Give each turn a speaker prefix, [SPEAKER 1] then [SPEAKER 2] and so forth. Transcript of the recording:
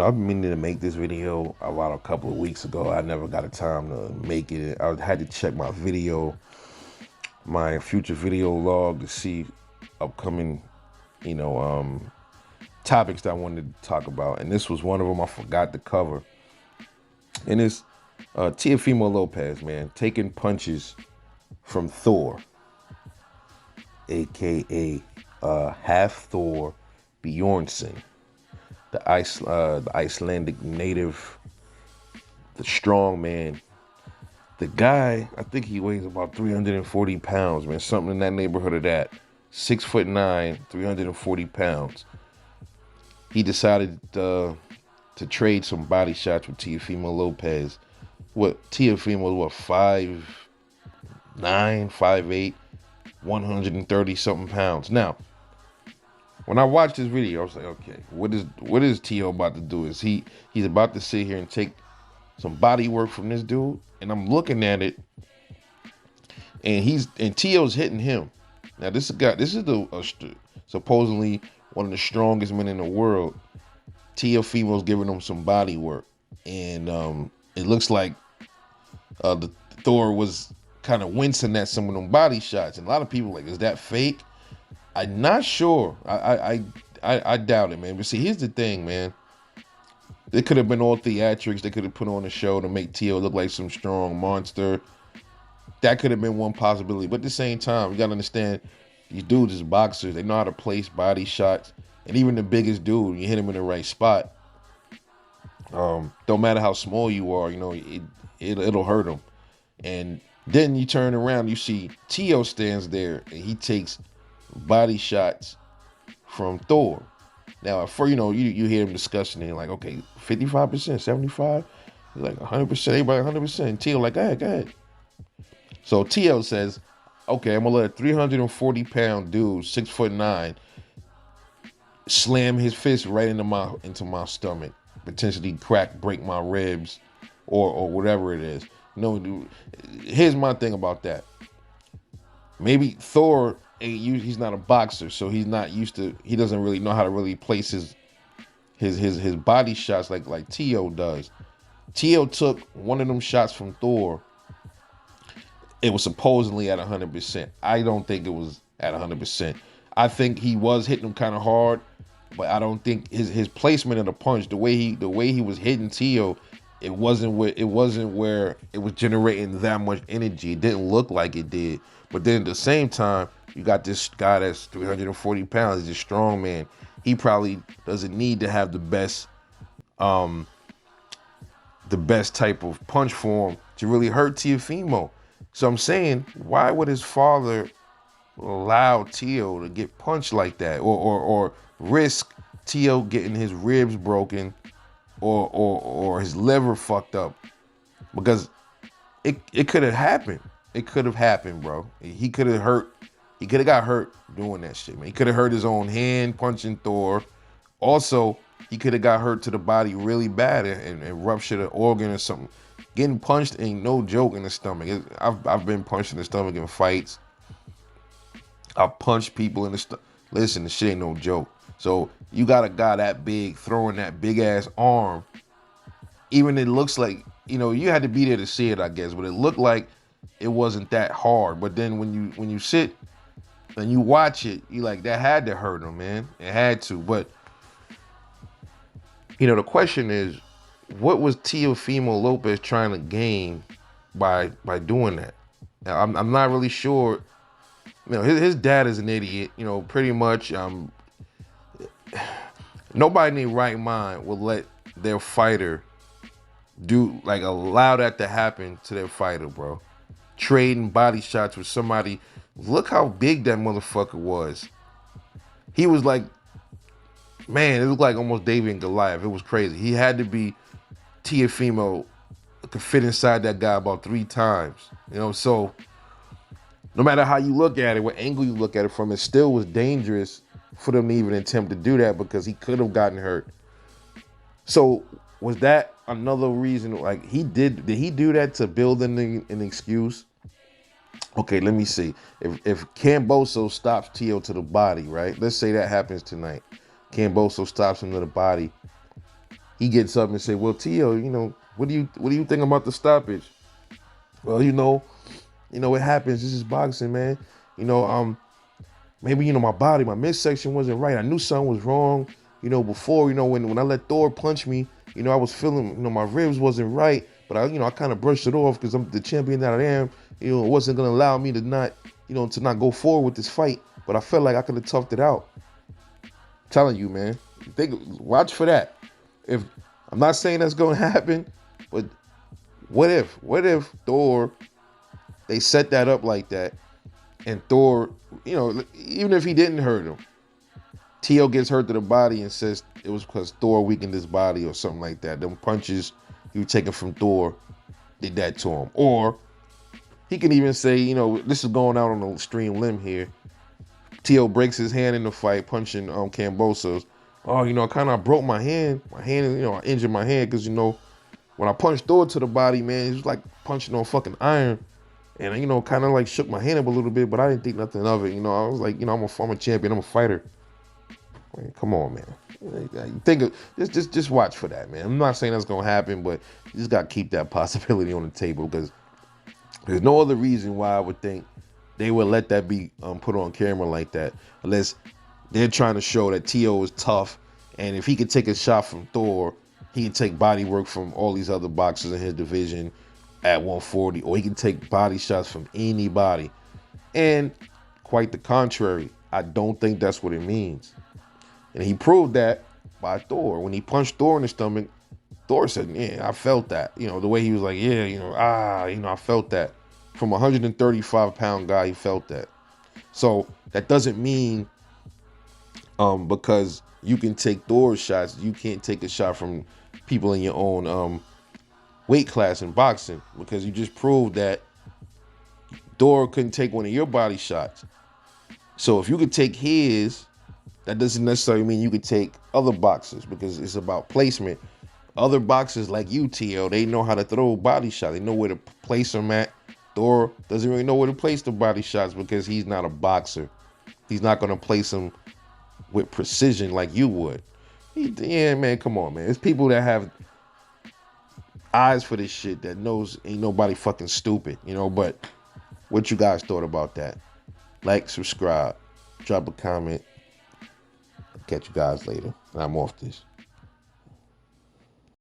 [SPEAKER 1] I've been meaning to make this video about a couple of weeks ago. I never got a time to make it. I had to check my future video log to see upcoming, you know, topics that I wanted to talk about. And this was one of them I forgot to cover. And it's Teofimo Lopez, man, taking punches from Thor, aka half Thor Bjornsson, the Icelandic native, the strong man. The guy, I think he weighs about 340 pounds, man, something in that neighborhood of that. 6'9", 340 pounds. He decided to trade some body shots with Teofimo Lopez. Teofimo was 5'9", 5'8", 130 something pounds. Now, when I watched this video, I was like, okay, what is Teo about to do? He's about to sit here and take some body work from this dude? And I'm looking at it, and Teo's hitting him. Now this is supposedly one of the strongest men in the world. Teofimo's giving him some body work, and it looks like the Thor was kind of wincing at some of them body shots, and a lot of people like, is that fake? I'm not sure. I doubt it, man. But see, here's the thing, man. It could have been all theatrics. They could have put on a show to make Teo look like some strong monster. That could have been one possibility. But at the same time, you got to understand, these dudes is boxers. They know how to place body shots. And even the biggest dude, you hit him in the right spot. Don't matter how small you are, it'll hurt him. And then you turn around, you see Teo stands there, and he takes body shots from Thor. Now, you hear him discussing it, like, okay, 55%, 75, like 100%, everybody 100%. Teo like, go ahead. So Teo says, okay, I'm gonna let a 340-pound dude, 6'9", slam his fist right into my stomach, potentially break my ribs, or whatever it is. No, dude. Here's my thing about that. Maybe Thor he's not a boxer, so he doesn't really know how to really place his body shots like Teo does. Teo took one of them shots from Thor. It was supposedly at 100%. I don't think it was at 100%. I think he was hitting him kind of hard, but I don't think his placement of the punch, the way he was hitting Teo, it wasn't where it was generating that much energy. It didn't look like it did. But then at the same time, you got this guy that's 340 pounds. He's a strong man. He probably doesn't need to have the best type of punch form to really hurt Teofimo. So I'm saying, why would his father allow Teo to get punched like that, or risk Teo getting his ribs broken, or his liver fucked up? Because it could have happened. It could have happened, bro. He could have got hurt doing that shit, man. He could have hurt his own hand punching Thor. Also, he could have got hurt to the body really bad and ruptured an organ or something. Getting punched ain't no joke in the stomach. I've been punched in the stomach in fights. I've punched people in the stomach. Listen, the shit ain't no joke. So you got a guy that big throwing that big ass arm. Even it looks like, you had to be there to see it, I guess, but it looked like it wasn't that hard. But then when you sit and you watch it, you like, that had to hurt him, man. It had to. But the question is, what was Teofimo Lopez trying to gain by doing that? Now, I'm not really sure. His dad is an idiot. Pretty much. Nobody in their right mind will let their fighter allow that to happen to their fighter, bro. Trading body shots with somebody. Look how big that motherfucker was. He was like, man, it looked like almost David and Goliath. It was crazy. He had to be Teofimo, could fit inside that guy about 3 times. So no matter how you look at it, what angle you look at it from, it still was dangerous for them to even attempt to do that, because he could have gotten hurt. So was that another reason? Like, did he do that to build an excuse? Okay, let me see. If Camboso stops Teo to the body, right? Let's say that happens tonight. Camboso stops him to the body. he gets up and say, "Well, Tio, what do you think about the stoppage?" Well, it happens. This is boxing, man. You know, maybe my body, my midsection wasn't right. I knew something was wrong. Before when I let Thor punch me, I was feeling my ribs wasn't right, but I kind of brushed it off because I'm the champion that I am. It wasn't gonna allow me to not go forward with this fight. But I felt like I could have toughed it out. I'm telling you, man. Watch for that. If I'm not saying that's gonna happen, but what if Thor they set that up like that and Thor, even if he didn't hurt him, Tio gets hurt to the body and says it was because Thor weakened his body or something like that. Them punches he was taking from Thor did that to him. Or he can even say, this is going out on a extreme limb here. Tio breaks his hand in the fight, punching Cambosos. Oh, I kind of broke my hand. I injured my hand because, when I punched Thor to the body, man, it was like punching on fucking iron. And, kind of like shook my hand up a little bit, but I didn't think nothing of it. I was like, I'm a champion. I'm a fighter. Man, come on, man. Just watch for that, man. I'm not saying that's going to happen, but you just got to keep that possibility on the table because there's no other reason why I would think they would let that be put on camera like that unless they're trying to show that Tio is tough, and if he could take a shot from Thor, he can take body work from all these other boxers in his division at 140, or he can take body shots from anybody. And quite the contrary, I don't think that's what it means. And he proved that by Thor. When he punched Thor in the stomach, Thor said, yeah, I felt that. The way he was like, yeah, I felt that. From a 135-pound guy, he felt that. So that doesn't mean because you can take Thor's shots, you can't take a shot from people in your own weight class in boxing, because you just proved that Thor couldn't take one of your body shots. So if you could take his, that doesn't necessarily mean you could take other boxers, because it's about placement. Other boxers like you, Tio, they know how to throw body shots. They know where to place them at. Thor doesn't really know where to place the body shots because he's not a boxer. He's not going to place them with precision like you would. Yeah, man, come on, man. It's people that have eyes for this shit that knows ain't nobody fucking stupid, but what you guys thought about that? Like, subscribe, drop a comment. Catch you guys later. I'm off this.